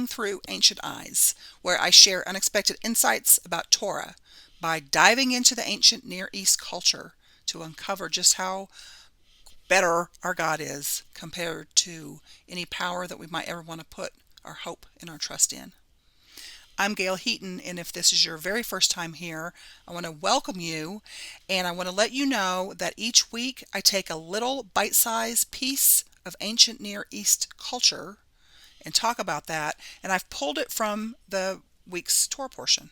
Looking Through Ancient Eyes, where I share unexpected insights about Torah by diving into the ancient Near East culture to uncover just how better our God is compared to any power that we might ever want to put our hope and our trust in. I'm Gail Heaton, and if this is your very first time here, I want to welcome you, and I want to let you know that each week I take a little bite-sized piece of ancient Near East culture and talk about that, and I've pulled it from the week's Torah portion.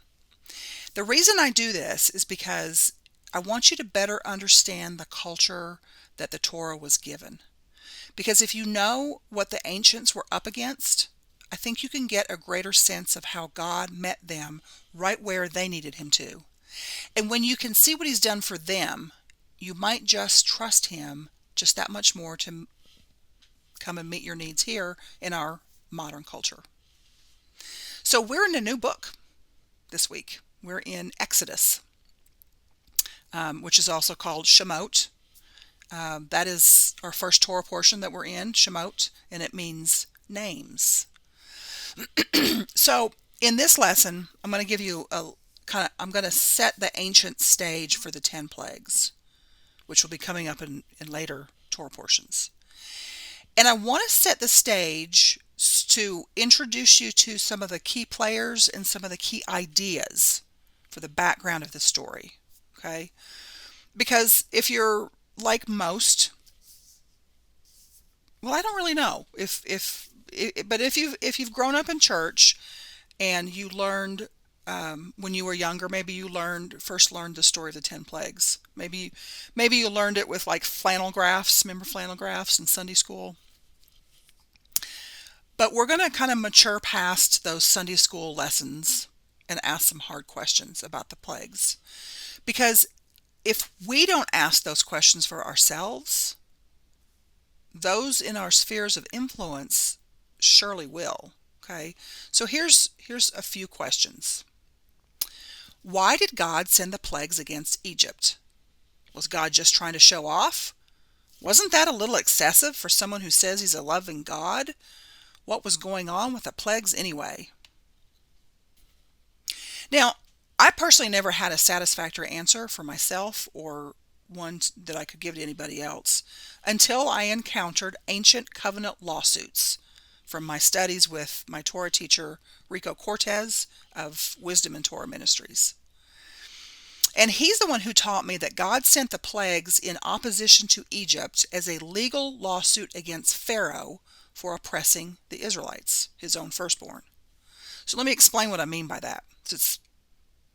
The reason I do this is because I want you to better understand the culture that the Torah was given. Because if you know what the ancients were up against, I think you can get a greater sense of how God met them right where they needed him to. And when you can see what he's done for them, you might just trust him just that much more to come and meet your needs here in our modern culture. So we're in a new book this week. We're in Exodus, which is also called Shemot. That is our first Torah portion that we're in, Shemot, and it means names. So in this lesson, I'm going to give you I'm going to set the ancient stage for the 10 plagues, which will be coming up in later Torah portions. And I want to set the stage to introduce you to some of the key players and some of the key ideas for the background of the story. Okay? Because if you're like most, well, I don't really know but if you've grown up in church and you learned when you were younger, maybe you first learned the story of the 10 plagues. Maybe you learned it with like flannel graphs. Remember flannel graphs in Sunday school? But we're going to kind of mature past those Sunday school lessons and ask some hard questions about the plagues. Because if we don't ask those questions for ourselves, those in our spheres of influence surely will. Okay, so here's a few questions. Why did God send the plagues against Egypt? Was God just trying to show off? Wasn't that a little excessive for someone who says he's a loving God? What was going on with the plagues anyway? Now, I personally never had a satisfactory answer for myself or one that I could give to anybody else until I encountered ancient covenant lawsuits from my studies with my Torah teacher, Rico Cortez of Wisdom and Torah Ministries. And he's the one who taught me that God sent the plagues in opposition to Egypt as a legal lawsuit against Pharaoh for oppressing the Israelites, his own firstborn. So let me explain what I mean by that. It's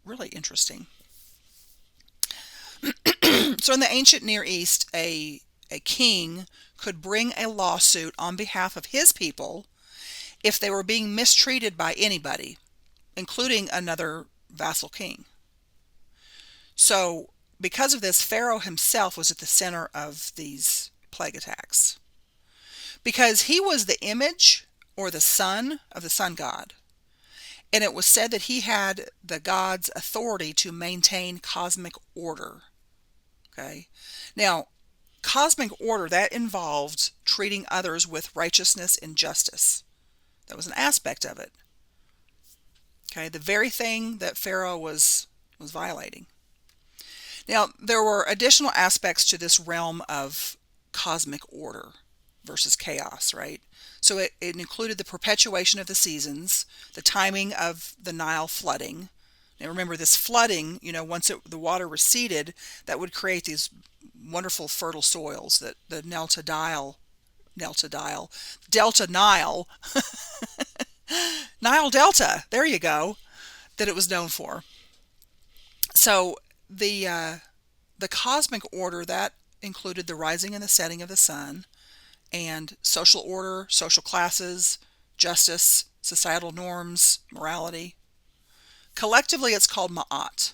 really interesting. So in the ancient Near East, a king could bring a lawsuit on behalf of his people if they were being mistreated by anybody, including another vassal king. So because of this, Pharaoh himself was at the center of these plague attacks, because he was the image or the son of the sun god. And it was said that he had the god's authority to maintain cosmic order. Okay. Now, cosmic order, that involved treating others with righteousness and justice. That was an aspect of it. Okay. The very thing that Pharaoh was violating. Now, there were additional aspects to this realm of cosmic order versus chaos, right? So it included the perpetuation of the seasons, the timing of the Nile flooding. Now remember, this flooding, once the water receded, that would create these wonderful fertile soils that the Delta Nile, Nile Delta, there you go, that it was known for. So the cosmic order, that included the rising and the setting of the sun, and social order, social classes, justice, societal norms, morality. Collectively, it's called Ma'at.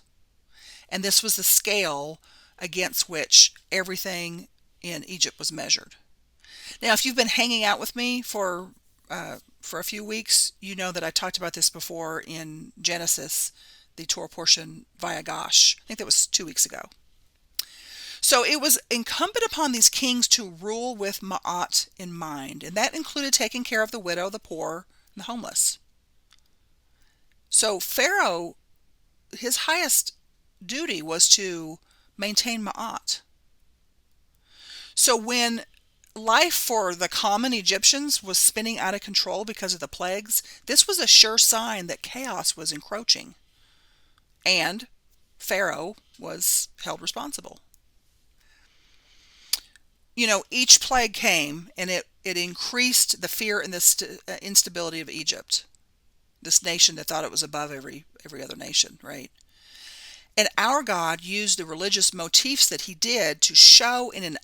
And this was the scale against which everything in Egypt was measured. Now, if you've been hanging out with me for a few weeks, you know that I talked about this before in Genesis, the Torah portion via Gosh. I think that was 2 weeks ago. So it was incumbent upon these kings to rule with Ma'at in mind, and that included taking care of the widow, the poor, and the homeless. So Pharaoh, his highest duty was to maintain Ma'at. So when life for the common Egyptians was spinning out of control because of the plagues, this was a sure sign that chaos was encroaching, and Pharaoh was held responsible. Each plague came, and it increased the fear and the instability of Egypt, this nation that thought it was above every other nation, right? And our God used the religious motifs that he did to show in an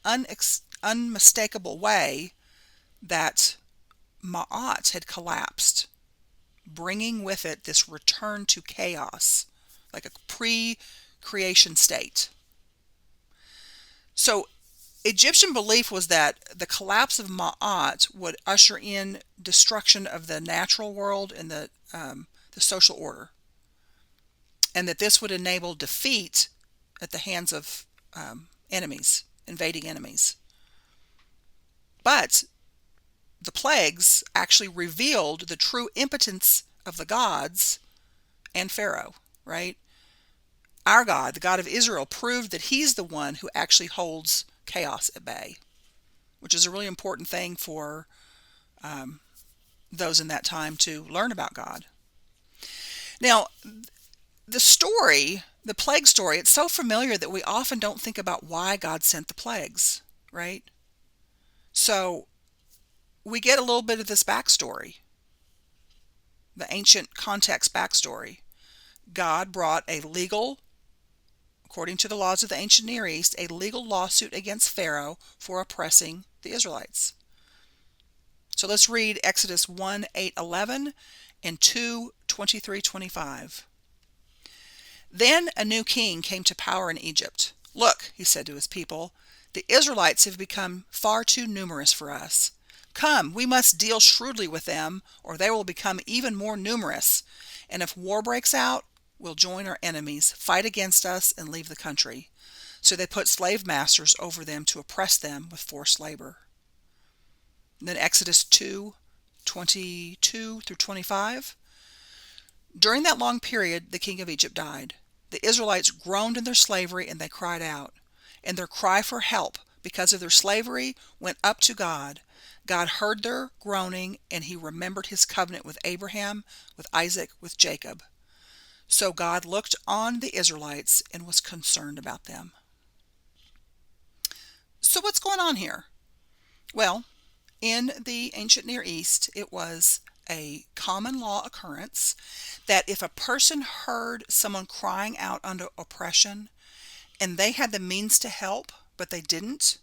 unmistakable way that Ma'at had collapsed, bringing with it this return to chaos, like a pre-creation state. So Egyptian belief was that the collapse of Ma'at would usher in destruction of the natural world and the social order, and that this would enable defeat at the hands of enemies, invading enemies. But the plagues actually revealed the true impotence of the gods and Pharaoh, right? Our God, the God of Israel, proved that he's the one who actually holds chaos at bay, which is a really important thing for those in that time to learn about God. Now, the plague story, it's so familiar that we often don't think about why God sent the plagues, right? So we get a little bit of this backstory, the ancient context backstory. God brought according to the laws of the ancient Near East, a legal lawsuit against Pharaoh for oppressing the Israelites. So let's read Exodus 1:8-11 and 2:23-25. Then a new king came to power in Egypt. Look, he said to his people, the Israelites have become far too numerous for us. Come, we must deal shrewdly with them, or they will become even more numerous. And if war breaks out, we'll join our enemies, fight against us, and leave the country. So they put slave masters over them to oppress them with forced labor. And then Exodus 2:22-25. During that long period, the king of Egypt died. The Israelites groaned in their slavery, and they cried out. And their cry for help because of their slavery went up to God. God heard their groaning, and he remembered his covenant with Abraham, with Isaac, with Jacob. So God looked on the Israelites and was concerned about them. So what's going on here? Well, in the ancient Near East, it was a common law occurrence that if a person heard someone crying out under oppression and they had the means to help, but they didn't,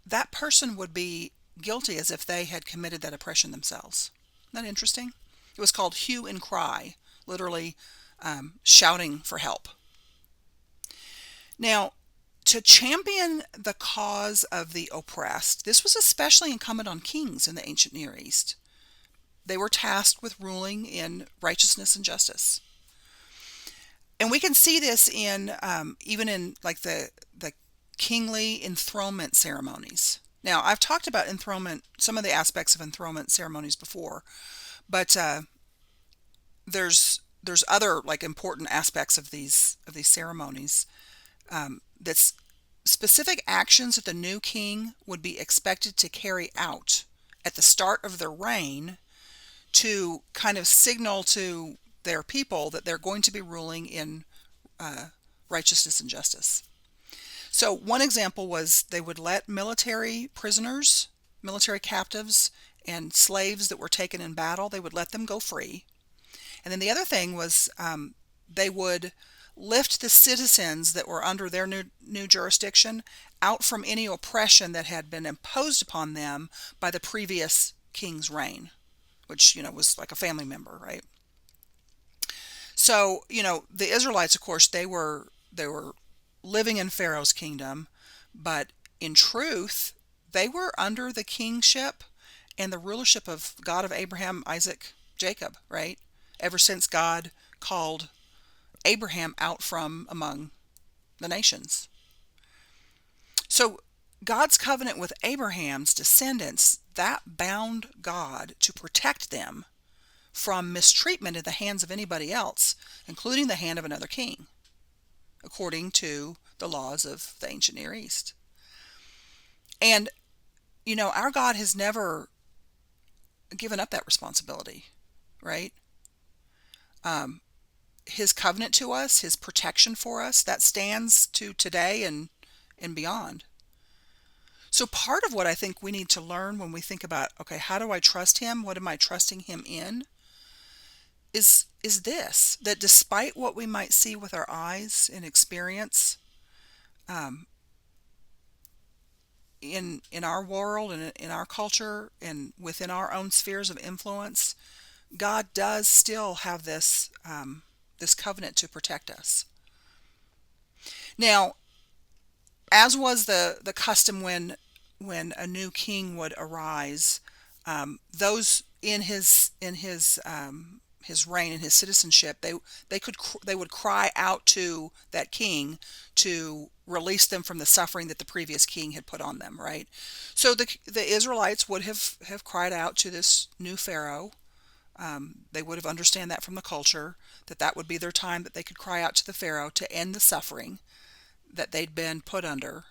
that person would be guilty as if they had committed that oppression themselves. Isn't that interesting? It was called hue and cry, literally shouting for help. Now, to champion the cause of the oppressed, this was especially incumbent on kings in the ancient Near East. They were tasked with ruling in righteousness and justice. And we can see this in even in like the kingly enthronement ceremonies. Now, I've talked about enthronement, some of the aspects of enthronement ceremonies before, but there's other like important aspects of these ceremonies. That's specific actions that the new king would be expected to carry out at the start of their reign to kind of signal to their people that they're going to be ruling in righteousness and justice. So one example was they would let military prisoners, military captives, and slaves that were taken in battle, they would let them go free. And then the other thing was they would lift the citizens that were under their new jurisdiction out from any oppression that had been imposed upon them by the previous king's reign, which, was like a family member, right? So, the Israelites, of course, they were living in Pharaoh's kingdom, but in truth, they were under the kingship and the rulership of God of Abraham, Isaac, Jacob, right? Ever since God called Abraham out from among the nations. So God's covenant with Abraham's descendants, that bound God to protect them from mistreatment at the hands of anybody else, including the hand of another king, according to the laws of the ancient Near East. And, our God has never given up that responsibility, right? Um, his covenant to us, his protection for us, that stands to today and beyond. So part of what I think we need to learn when we think about, okay, how do I trust him? What am I trusting him in? Is this, that despite what we might see with our eyes and experience um, in our world and in our culture and within our own spheres of influence, God does still have this covenant to protect us. Now, as was the custom when a new king would arise, those in his reign and his citizenship, they would cry out to that king to release them from the suffering that the previous king had put on them, right? So the Israelites would have cried out to this new pharaoh. They would have understand that from the culture, that would be their time, that they could cry out to the pharaoh to end the suffering that they'd been put under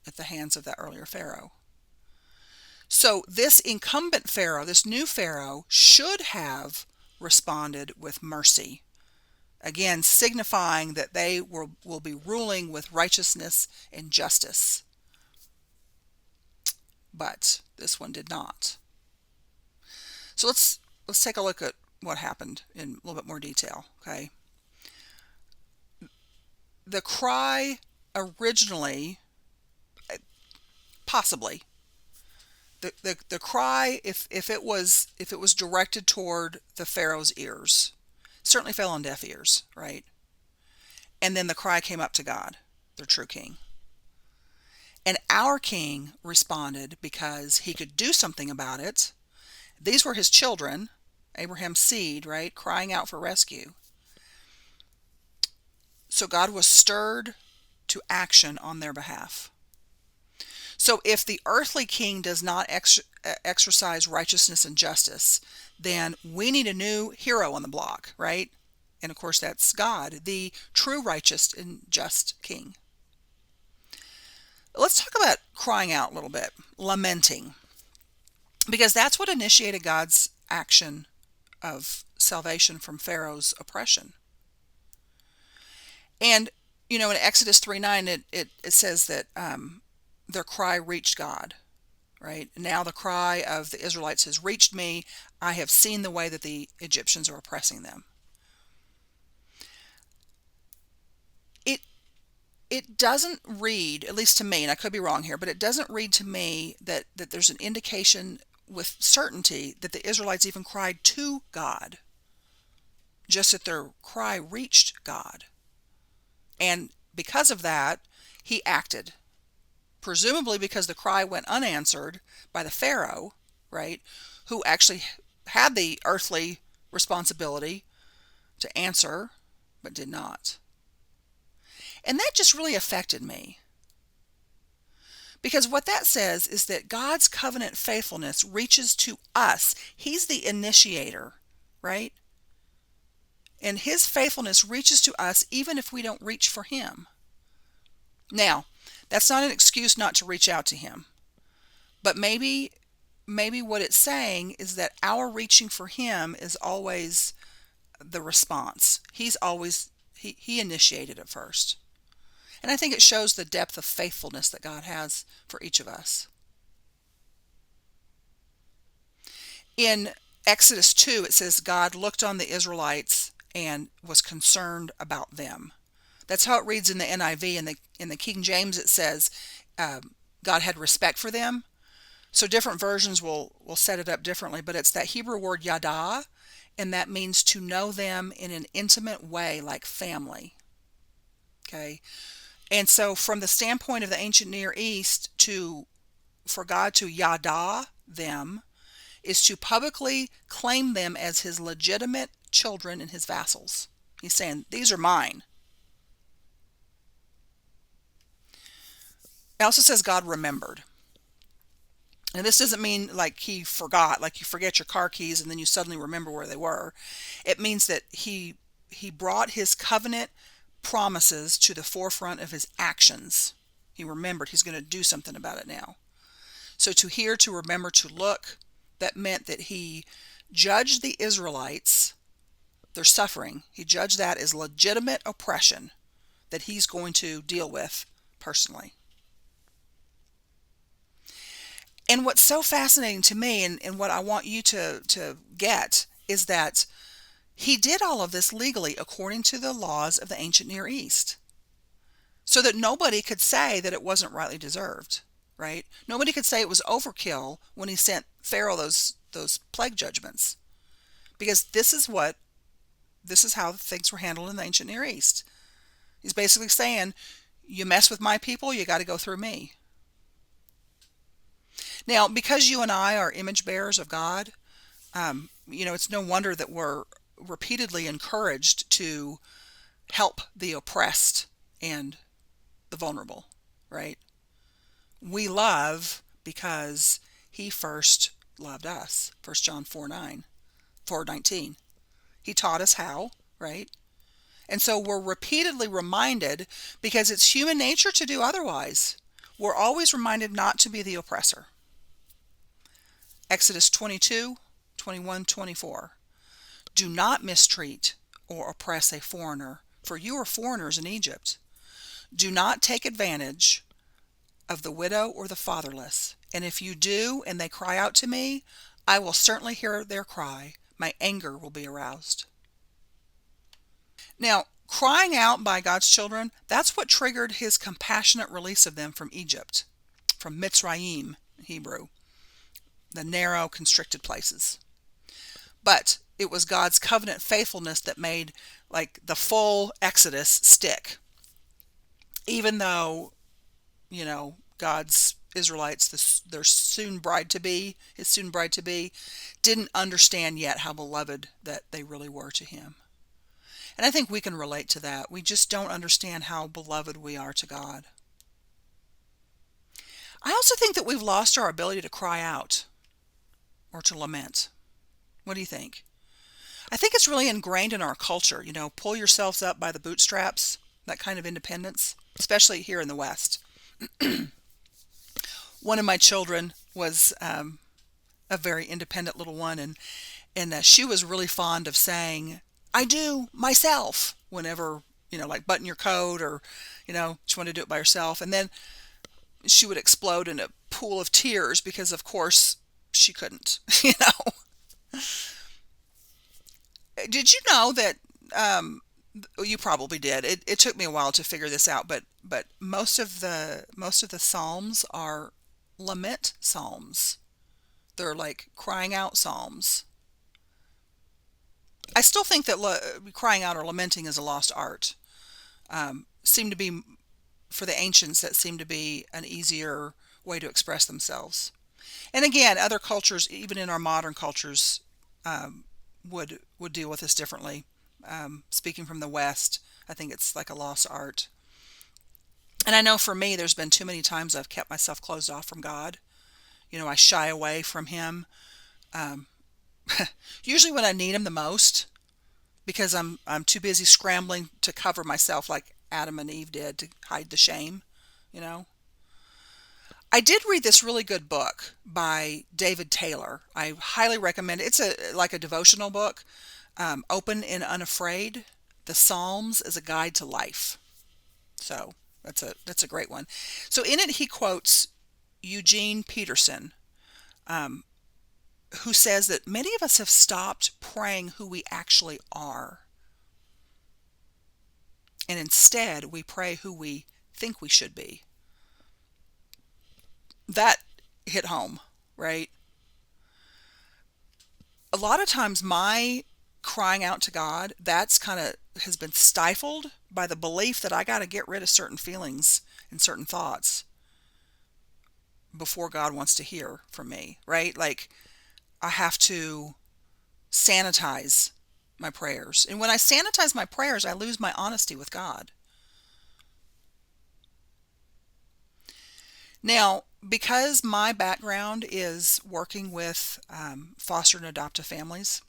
at the hands of that earlier pharaoh. So this incumbent pharaoh, this new pharaoh, should have responded with mercy, again signifying that they will be ruling with righteousness and justice. But this one did not. So let's take a look at what happened in a little bit more detail. Okay, the cry originally, possibly the cry, if it was directed toward the pharaoh's ears, certainly fell on deaf ears, right? And then the cry came up to God, their true king. And our king responded because he could do something about it. These were his children, Abraham's seed, right, crying out for rescue. So God was stirred to action on their behalf. So if the earthly king does not exercise righteousness and justice, then we need a new hero on the block, right? And of course, that's God, the true righteous and just king. Let's talk about crying out a little bit, lamenting, because that's what initiated God's action of salvation from Pharaoh's oppression. And, in Exodus 3:9, it says that their cry reached God, right? Now the cry of the Israelites has reached me. I have seen the way that the Egyptians are oppressing them. It doesn't read, at least to me, and I could be wrong here, but it doesn't read to me that there's an indication with certainty that the Israelites even cried to God, just that their cry reached God. And because of that, he acted. Presumably because the cry went unanswered by the Pharaoh, right, who actually had the earthly responsibility to answer, but did not. And that just really affected me. Because what that says is that God's covenant faithfulness reaches to us. He's the initiator, right? And his faithfulness reaches to us even if we don't reach for him. Now, that's not an excuse not to reach out to him. But maybe what it's saying is that our reaching for him is always the response. He initiated it first. And I think it shows the depth of faithfulness that God has for each of us. In Exodus 2, it says God looked on the Israelites and was concerned about them. That's how it reads in the NIV. In the King James, it says God had respect for them. So different versions will set it up differently, but it's that Hebrew word yada, and that means to know them in an intimate way, like family. Okay? And so from the standpoint of the ancient Near East, for God to yada them is to publicly claim them as his legitimate children and his vassals. He's saying, these are mine. It also says God remembered. And this doesn't mean like he forgot, like you forget your car keys and then you suddenly remember where they were. It means that he brought his covenant promises to the forefront of his actions. He remembered he's going to do something about it now. So to hear, to remember, to look, that meant that he judged the Israelites, their suffering. He judged that as legitimate oppression that he's going to deal with personally. And what's so fascinating to me, and what I want you to get, is that he did all of this legally according to the laws of the ancient Near East, so that nobody could say that it wasn't rightly deserved, right? Nobody could say it was overkill when he sent Pharaoh those plague judgments, because this is how things were handled in the ancient Near East. He's basically saying, you mess with my people, you got to go through me. Now, because you and I are image bearers of God, it's no wonder that we're repeatedly encouraged to help the oppressed and the vulnerable, right? We love because he first loved us. 1 John 4:19. He taught us how, right? And so we're repeatedly reminded, because it's human nature to do otherwise. We're always reminded not to be the oppressor. Exodus 22:21-24. Do not mistreat or oppress a foreigner, for you are foreigners in Egypt. Do not take advantage of the widow or the fatherless. And if you do, and they cry out to me, I will certainly hear their cry. My anger will be aroused. Now, crying out by God's children, that's what triggered his compassionate release of them from Egypt, from Mitzrayim in Hebrew, the narrow, constricted places. But it was God's covenant faithfulness that made like the full Exodus stick. Even though, God's Israelites, their soon bride to be, his soon bride to be, didn't understand yet how beloved that they really were to him. And I think we can relate to that. We just don't understand how beloved we are to God. I also think that we've lost our ability to cry out or to lament. What do you think? I think it's really ingrained in our culture, pull yourselves up by the bootstraps, that kind of independence, especially here in the West. One of my children was a very independent little one, and she was really fond of saying, I do myself, whenever, like button your coat, or, she wanted to do it by herself. And then she would explode in a pool of tears because, of course, she couldn't, Did you know that, you probably did. It took me a while to figure this out, but most of the Psalms are lament psalms. They're like crying out psalms. I still think that crying out or lamenting is a lost art. Seem to be, for the ancients, that seemed to be an easier way to express themselves. And again, other cultures, even in our modern cultures, would deal with this differently. Speaking from the West, I think it's like a lost art. And I know for me, there's been too many times I've kept myself closed off from God. I shy away from him. Usually when I need him the most, because I'm too busy scrambling to cover myself like Adam and Eve did to hide the shame, I did read this really good book by David Taylor. I highly recommend it. It's like a devotional book, Open and Unafraid, The Psalms as a Guide to Life. So that's a great one. So in it he quotes Eugene Peterson, who says that many of us have stopped praying who we actually are. And instead, we pray who we think we should be. That hit home, right? A lot of times my crying out to God, that's kind of has been stifled by the belief that I got to get rid of certain feelings and certain thoughts before God wants to hear from me, right? Like, I have to sanitize my prayers. And when I sanitize my prayers, I lose my honesty with God. Now, Because my background is working with foster and adoptive families,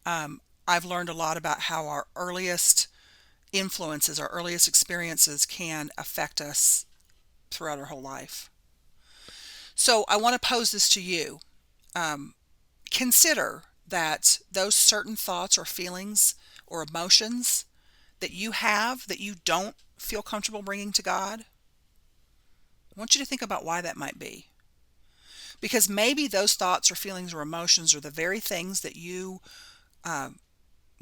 I've learned a lot about how our earliest influences, our earliest experiences can affect us throughout our whole life. So I want to pose this to you. Um, Consider that those certain thoughts or feelings or emotions that you have that you don't feel comfortable bringing to God. I want you to think about why that might be. Because maybe those thoughts or feelings or emotions are the very things that you uh,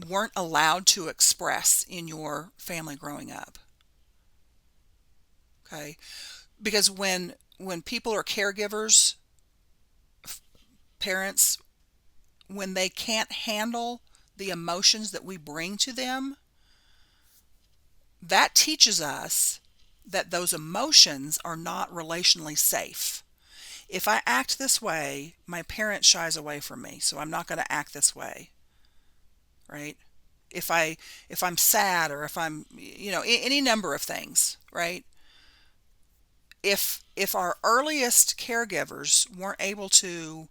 weren't allowed to express in your family growing up. Okay? Because when people are caregivers, parents, when they can't handle the emotions that we bring to them, that teaches us that those emotions are not relationally safe. If I act this way, my parent shies away from me, so I'm not going to act this way, right? If I if I'm sad, or if I'm, any number of things, right? If our earliest caregivers weren't able to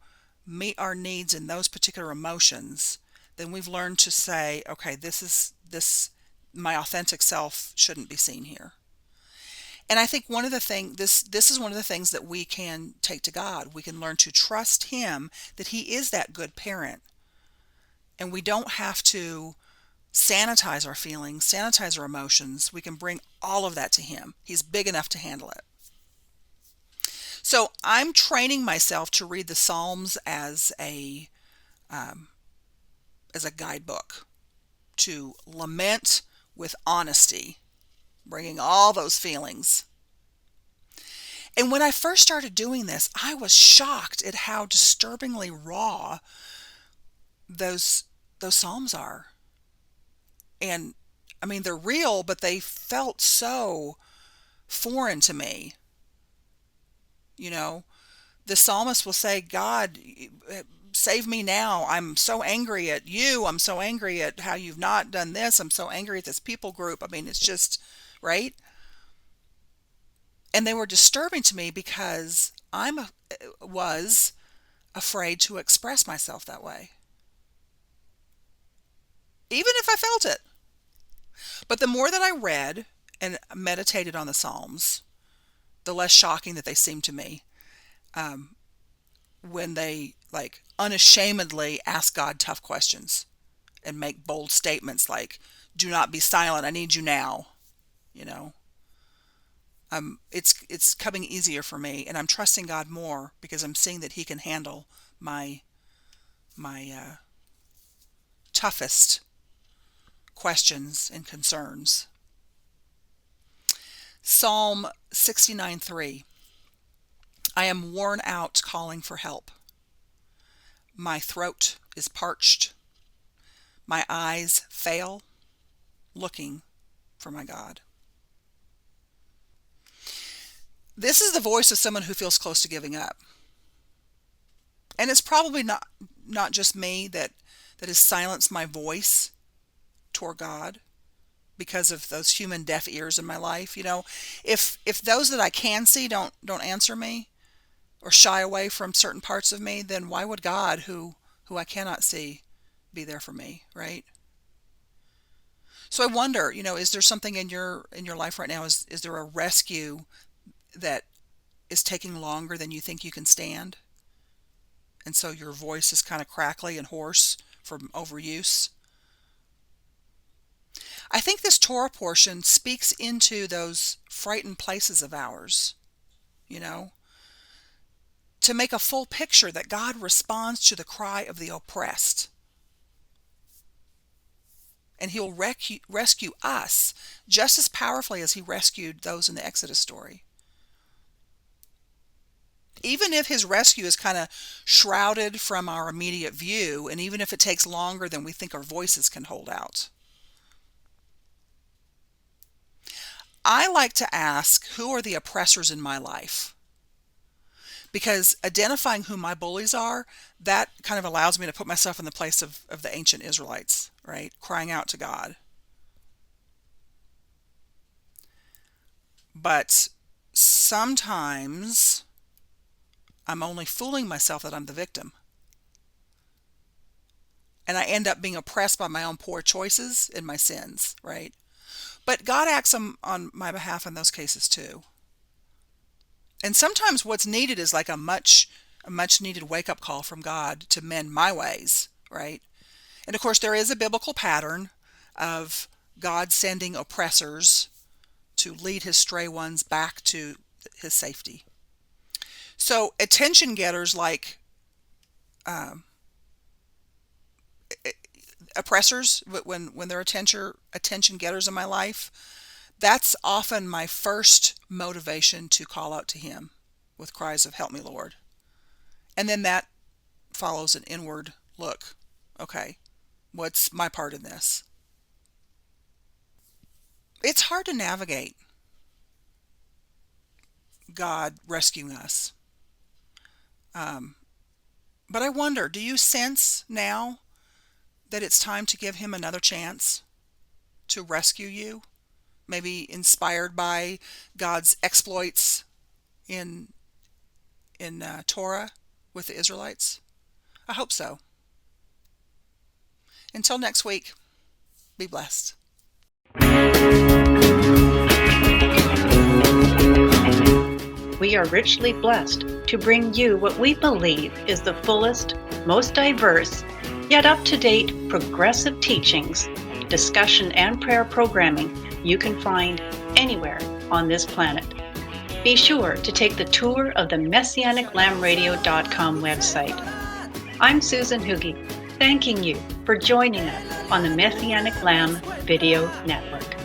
meet our needs in those particular emotions, then we've learned to say, okay, this my authentic self shouldn't be seen here. And I think one of the thing this is one of the things that we can take to God. We can learn to trust him that he is that good parent. And we don't have to sanitize our feelings, sanitize our emotions. We can bring all of that to him. He's big enough to handle it. So I'm training myself to read the Psalms um, as a guidebook, to lament with honesty, bringing all those feelings. And when I first started doing this, I was shocked at how disturbingly raw those those Psalms are. And I mean, they're real, but they felt so foreign to me. You know, the psalmist will say, God, save me now. I'm so angry at you. I'm so angry at how you've not done this. I'm so angry at this people group. I mean, it's just, right? And they were disturbing to me because was afraid to express myself that way, even if I felt it. But the more that I read and meditated on the Psalms, the less shocking that they seemed to me. Um, when they like unashamedly ask God tough questions and make bold statements like, "Do not be silent. I need you now." You know, it's coming easier for me, and I'm trusting God more because I'm seeing that He can handle my toughest questions and concerns. Psalm 69:3. I am worn out calling for help. My throat is parched. My eyes fail, looking for my God. This is the voice of someone who feels close to giving up. And it's probably not just me that has silenced my voice toward God because of those human deaf ears in my life. If those that I can see don't answer me or shy away from certain parts of me, then why would God, who I cannot see, be there for me, right? So I wonder, is there something in your life right now? Is there a rescue that is taking longer than you think you can stand? And so your voice is kind of crackly and hoarse from overuse. I think this Torah portion speaks into those frightened places of ours, you know, to make a full picture that God responds to the cry of the oppressed. And he'll rescue us just as powerfully as he rescued those in the Exodus story. Even if his rescue is kind of shrouded from our immediate view, and even if it takes longer than we think our voices can hold out. I like to ask, who are the oppressors in my life? Because identifying who my bullies are, that kind of allows me to put myself in the place of the ancient Israelites, right? Crying out to God. But sometimes I'm only fooling myself that I'm the victim. And I end up being oppressed by my own poor choices and my sins, right? But God acts on my behalf in those cases too. And sometimes what's needed is like a much needed wake up call from God to mend my ways, right? And of course, there is a biblical pattern of God sending oppressors to lead his stray ones back to his safety. So attention getters like oppressors, when they're attention getters in my life, that's often my first motivation to call out to him with cries of "Help me, Lord." And then that follows an inward look. Okay, what's my part in this? It's hard to navigate God rescuing us. But I wonder, do you sense now that it's time to give him another chance to rescue you? Maybe inspired by God's exploits in Torah with the Israelites? I hope so. Until next week, be blessed. We are richly blessed to bring you what we believe is the fullest, most diverse, yet up-to-date progressive teachings, discussion, and prayer programming you can find anywhere on this planet. Be sure to take the tour of the MessianicLambRadio.com website. I'm Susan Hoogie, thanking you for joining us on the Messianic Lamb Video Network.